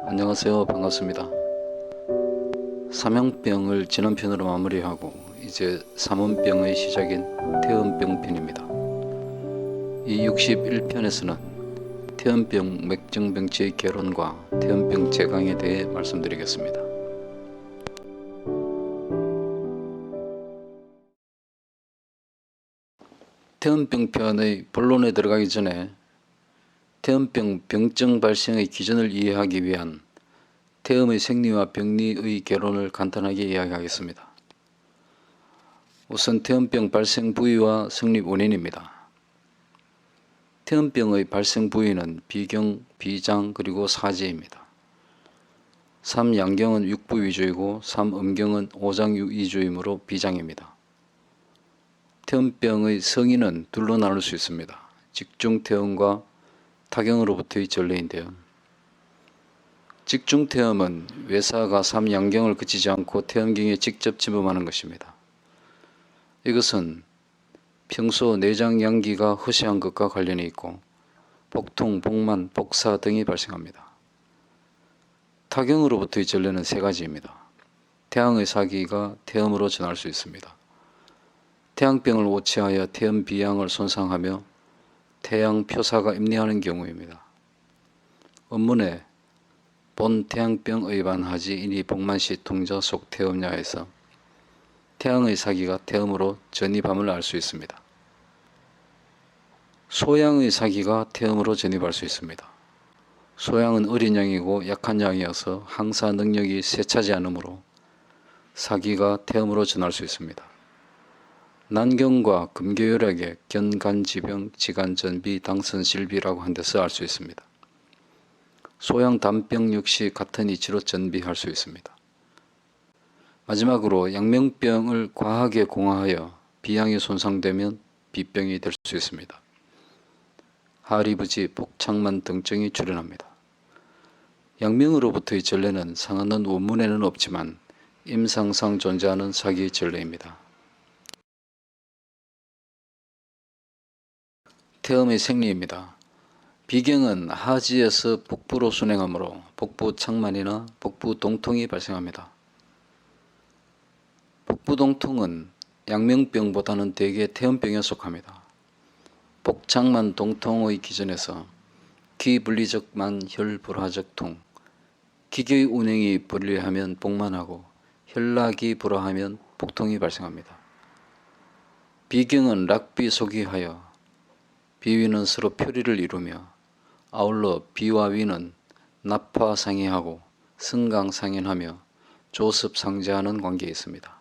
안녕하세요. 반갑습니다. 삼형병을 지난편으로 마무리하고 이제 삼원병의 시작인 태음병 편입니다. 이 61편에서는 태음병 맥정병치의 개론과 태음병 제강에 대해 말씀드리겠습니다. 태음병 편의 본론에 들어가기 전에 태음병 병증 발생의 기전을 이해하기 위한 태음의 생리와 병리의 개론을 간단하게 이야기하겠습니다. 우선 태음병 발생 부위와 성립 원인입니다. 태음병의 발생 부위는 비경, 비장, 그리고 사지입니다. 삼양경은 육부 위주이고 삼음경은 오장 위주이므로 비장입니다. 태음병의 성인은 둘로 나눌 수 있습니다. 직중태음과 타경으로부터의 전례인데요. 직중태음은 외사가 삼양경을 그치지 않고 태음경에 직접 침범하는 것입니다. 이것은 평소 내장 양기가 허시한 것과 관련이 있고 복통, 복만, 복사 등이 발생합니다. 타경으로부터의 전례는 세 가지입니다. 태양의 사기가 태음으로 전할 수 있습니다. 태양병을 오치하여 태음 비양을 손상하며 태양 표사가 임내하는 경우입니다. 원문에 본 태양병의 반하지 이니 복만시 통자 속 태음야에서 태양의 사기가 태음으로 전입함을 알 수 있습니다. 소양의 사기가 태음으로 전입할 수 있습니다. 소양은 어린 양이고 약한 양이어서 항사 능력이 세차지 않으므로 사기가 태음으로 전할 수 있습니다. 난경과 금교혈액의 견간지병, 지간전비, 당선실비라고 한 데서 알 수 있습니다. 소양 단병 역시 같은 이치로 전비할 수 있습니다. 마지막으로 양명병을 과하게 공화하여 비양이 손상되면 비병이 될 수 있습니다. 하리부지, 복창만 등증이 출현합니다. 양명으로부터의 전례는 상하는 원문에는 없지만 임상상 존재하는 사기의 전례입니다. 태음의 생리입니다. 비경은 하지에서 복부로 순행하므로 복부 창만이나 복부 동통이 발생합니다. 복부 동통은 양명병보다는 대개 태음병에 속합니다. 복창만 동통의 기전에서 기분리적만 혈불화적 통, 기교의 운행이 불리하면 복만하고 혈락이 불화하면 복통이 발생합니다. 비경은 락비 소기하여 비위는 서로 표리를 이루며 아울러 비와 위는 납화상해하고 승강상현하며 조습상제하는 관계에 있습니다.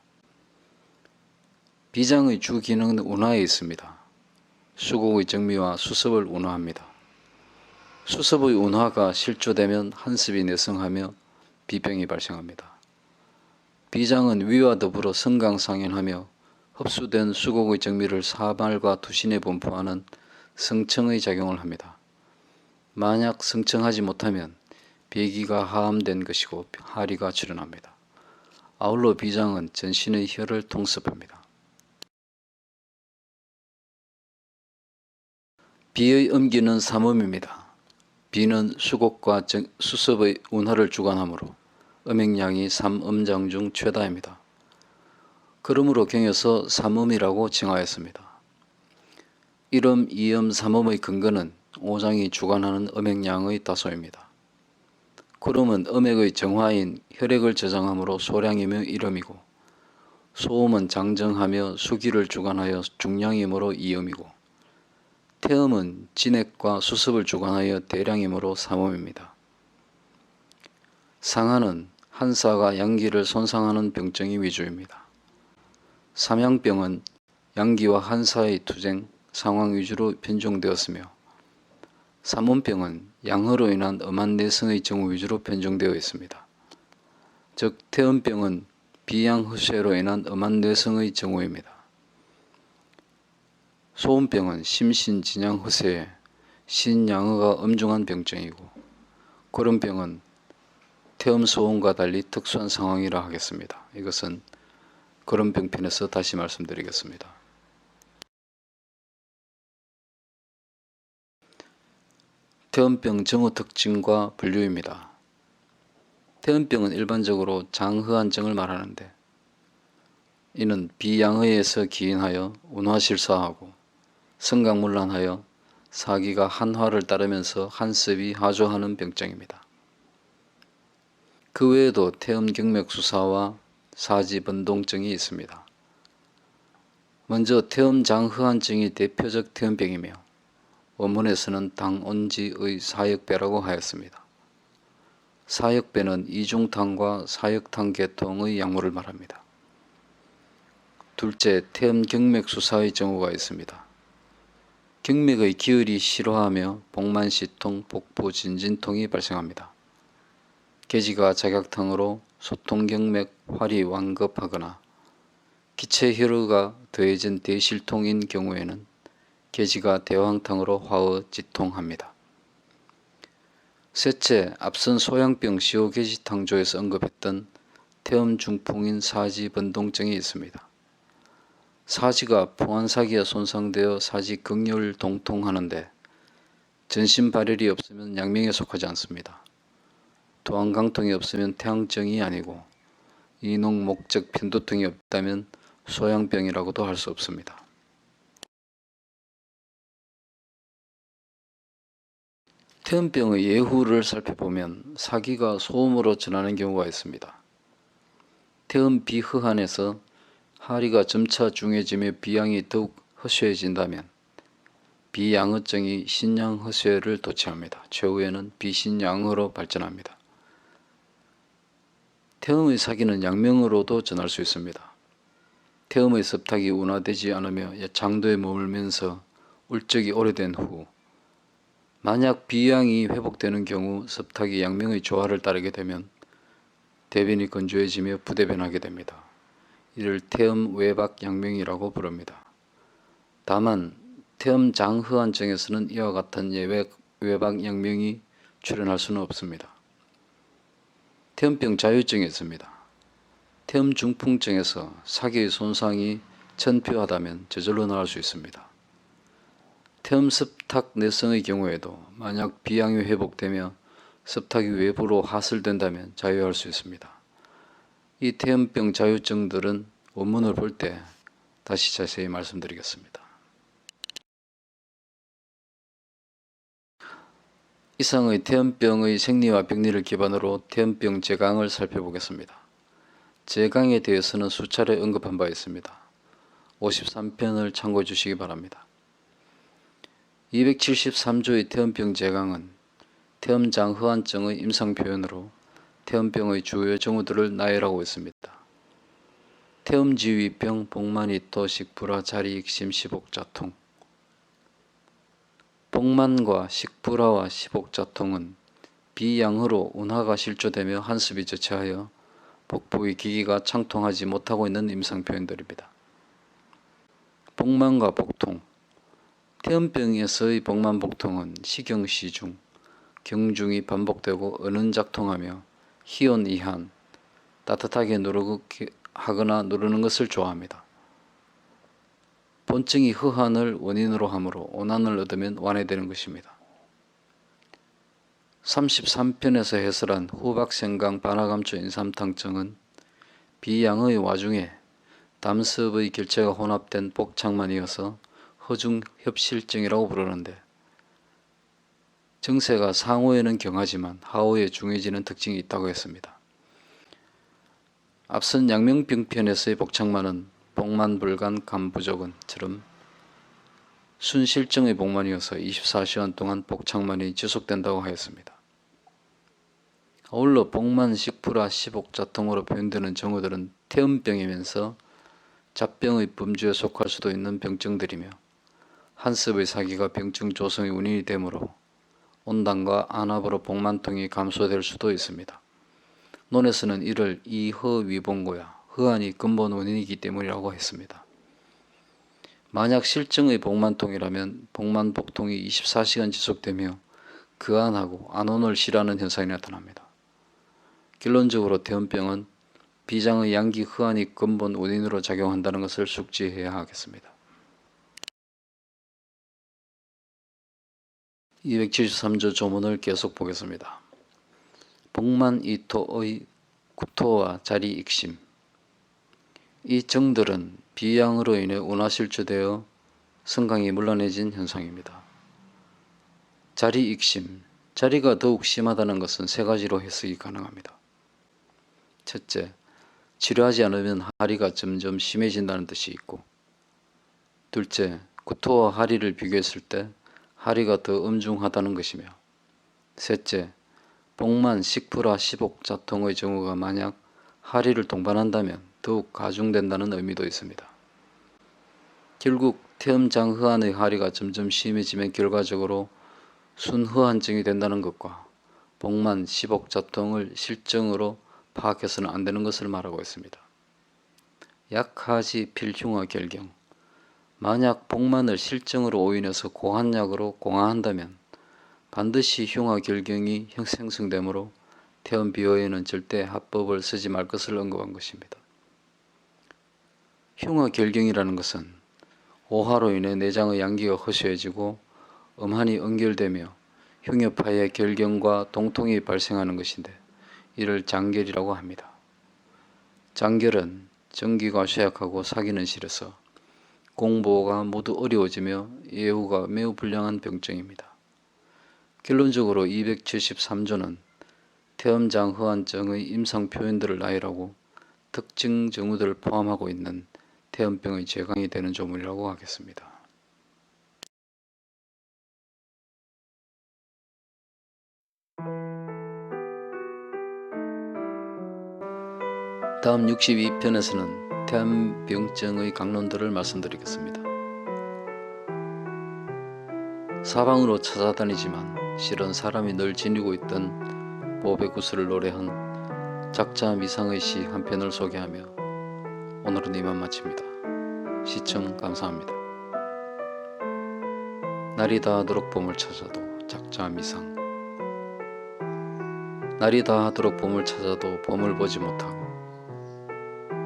비장의 주 기능은 운하에 있습니다. 수곡의 정미와 수습을 운하합니다. 수습의 운하가 실조되면 한습이 내성하며 비병이 발생합니다. 비장은 위와 더불어 승강상현하며 흡수된 수곡의 정미를 사말과 투신에 분포하는 성청의 작용을 합니다. 만약 성청하지 못하면 비기가 하암된 것이고 하리가 출현합니다. 아울러 비장은 전신의 혈을 통습합니다. 비의 음기는 삼음입니다. 비는 수곡과 수습의 운하를 주관하므로 음행량이 삼음장 중 최다입니다. 그러므로 경에서 삼음이라고 칭하였습니다. 1음, 2음, 3음의 근거는 오장이 주관하는 음행량의 다소입니다. 구름은 음액의 정화인 혈액을 저장하므로 소량이며 1음이고 소음은 장정하며 수기를 주관하여 중량이므로 2음이고 태음은 진액과 수습을 주관하여 대량이므로 3음입니다. 상하는 한사가 양기를 손상하는 병증이 위주입니다. 삼양병은 양기와 한사의 투쟁, 상황 위주로 편중되었으며 삼원병은 양허로 인한 엄한 내성의 정후 위주로 편중되어 있습니다. 즉 태음병은 비양허쇠로 인한 엄한 내성의 정후입니다. 소음병은 심신진양허쇠에 신양허가 엄중한 병증이고 고름병은 태음소음과 달리 특수한 상황이라 하겠습니다. 이것은 고름병편에서 다시 말씀드리겠습니다. 태음병 정후 특징과 분류입니다. 태음병은 일반적으로 장허한증을 말하는데 이는 비양의에서 기인하여 운화실사하고 성강문란하여 사기가 한화를 따르면서 한습이 하조하는 병증입니다. 그 외에도 태음경맥수사와 사지번동증이 있습니다. 먼저 태음장허한증이 대표적 태음병이며 원문에서는 당온지의 사역배라고 하였습니다. 사역배는 이중탕과 사역탕 계통의 약물을 말합니다. 둘째, 태음경맥수사의 경우가 있습니다. 경맥의 기혈이 실화하며 복만시통, 복부진진통이 발생합니다. 계지가 작약탕으로 소통경맥 활이 완급하거나 기체혈의가 더해진 대실통인 경우에는 계지가 대황탕으로 화의지통합니다. 셋째, 앞선 소양병 시호계지탕조에서 언급했던 태음중풍인 사지번동증이 있습니다. 사지가 포환사기에 손상되어 사지극렬 동통하는데 전신발열이 없으면 양명에 속하지 않습니다. 도안강통이 없으면 태양증이 아니고 이농목적 편두통이 없다면 소양병이라고도 할 수 없습니다. 태음병의 예후를 살펴보면 사기가 소음으로 전하는 경우가 있습니다. 태음 비허한에서 하리가 점차 중해지며 비양이 더욱 허쇠해진다면 비양허증이 신양허쇠를 도취합니다. 최후에는 비신양허로 발전합니다. 태음의 사기는 양명으로도 전할 수 있습니다. 태음의 섭탁이 운화되지 않으며 장도에 머물면서 울적이 오래된 후 만약 비양이 회복되는 경우 섭탁이 양명의 조화를 따르게 되면 대변이 건조해지며 부대변하게 됩니다. 이를 태음 외박 양명이라고 부릅니다. 다만 태음 장허한증에서는 이와 같은 외박 양명이 출현할 수는 없습니다. 태음병 자유증이 있습니다. 태음 중풍증에서 사기의 손상이 천표하다면 저절로 나을 수 있습니다. 태음 섭탁 내성의 경우에도 만약 비양이 회복되며 섭탁이 외부로 하슬된다면 자유할 수 있습니다. 이 태음병 자유증들은 원문을 볼 때 다시 자세히 말씀드리겠습니다. 이상의 태음병의 생리와 병리를 기반으로 태음병 제강을 살펴보겠습니다. 제강에 대해서는 수차례 언급한 바 있습니다. 53편을 참고해 주시기 바랍니다. 273조의 태음병 제강은 태음장허한증의 임상표현으로 태음병의 주요 정후들을 나열하고 있습니다. 태음지위병, 복만이토, 식불화, 자리익심, 시복자통. 복만과 식불화와 시복자통은 비양허로 운하가 실조되며 한습이 저체하여 복부의 기기가 창통하지 못하고 있는 임상표현들입니다. 복만과 복통. 태음병에서의 복만복통은 식경시중, 경중이 반복되고 은은작통하며 희온이한, 따뜻하게 하거나 누르는 것을 좋아합니다. 본증이 허한을 원인으로 하므로 원한을 얻으면 완해되는 것입니다. 33편에서 해설한 후박생강 반화감초 인삼탕증은 비양의 와중에 담습의 결체가 혼합된 복창만이어서 허중협실증이라고 부르는데 증세가 상호에는 경하지만 하호에 중해지는 특징이 있다고 했습니다. 앞선 양명병편에서의 복창만은 복만불간 간부족은처럼 순실증의 복만이어서 24시간 동안 복창만이 지속된다고 하였습니다. 아울러 복만, 식불화, 시복자통으로 표현되는 정후들은 태음병이면서 잡병의 범주에 속할 수도 있는 병증들이며 한습의 사기가 병증 조성의 원인이 되므로 온당과 안압으로 복만통이 감소될 수도 있습니다. 논에서는 이를 이허위봉고야 허한이 근본 원인이기 때문이라고 했습니다. 만약 실증의 복만통이라면 복만복통이 24시간 지속되며 그안하고 안온을 싫어하는 현상이 나타납니다. 결론적으로 태음병은 비장의 양기 허한이 근본 원인으로 작용한다는 것을 숙지해야 하겠습니다. 273조 조문을 계속 보겠습니다. 복만이토의 구토와 자리익심. 이 정들은 비양으로 인해 운하실주되어 성강이 물러내진 현상입니다. 자리익심, 자리가 더욱 심하다는 것은 세 가지로 해석이 가능합니다. 첫째, 치료하지 않으면 하리가 점점 심해진다는 뜻이 있고, 둘째, 구토와 하리를 비교했을 때 하리가 더 엄중하다는 것이며, 셋째, 복만, 식불화, 시복자통의 경우가 만약 하리를 동반한다면 더욱 가중된다는 의미도 있습니다. 결국 태음장허한의 하리가 점점 심해지면 결과적으로 순허한증이 된다는 것과 복만, 시복자통을 실증으로 파악해서는 안 되는 것을 말하고 있습니다. 약하지 필흉화 결경. 만약 복만을 실증으로 오인해서 고한약으로 공화한다면 반드시 흉화 결경이 생성되므로 태음 비어에는 절대 합법을 쓰지 말 것을 언급한 것입니다. 흉화 결경이라는 것은 오화로 인해 내장의 양기가 허수해지고 음한이 응결되며 흉엽하에 결경과 동통이 발생하는 것인데 이를 장결이라고 합니다. 장결은 전기가 쇠약하고 사기는 실어서 공보가 모두 어려워지며 예후가 매우 불량한 병증입니다. 결론적으로 273조는 태음장허한증의 임상 표현들을 나열하고 특징 정후들을 포함하고 있는 태음병의 제강이 되는 조문이라고 하겠습니다. 다음 62편에서는 태음병증의 강론들을 말씀드리겠습니다. 사방으로 찾아다니지만 실은 사람이 늘 지니고 있던 보배구슬을 노래한 작자 미상의 시 한 편을 소개하며 오늘은 이만 마칩니다. 시청 감사합니다. 날이 닿도록 봄을 찾아도 작자 미상. 날이 닿도록 봄을 찾아도 봄을 보지 못하고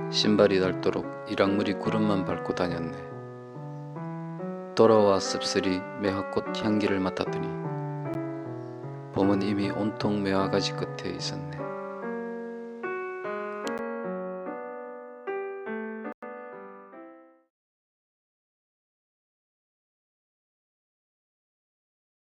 신발이 닳도록 일확물이 구름만 밟고 다녔네. 돌아와 씁쓸히 매화꽃 향기를 맡았더니 봄은 이미 온통 매화가지 끝에 있었네.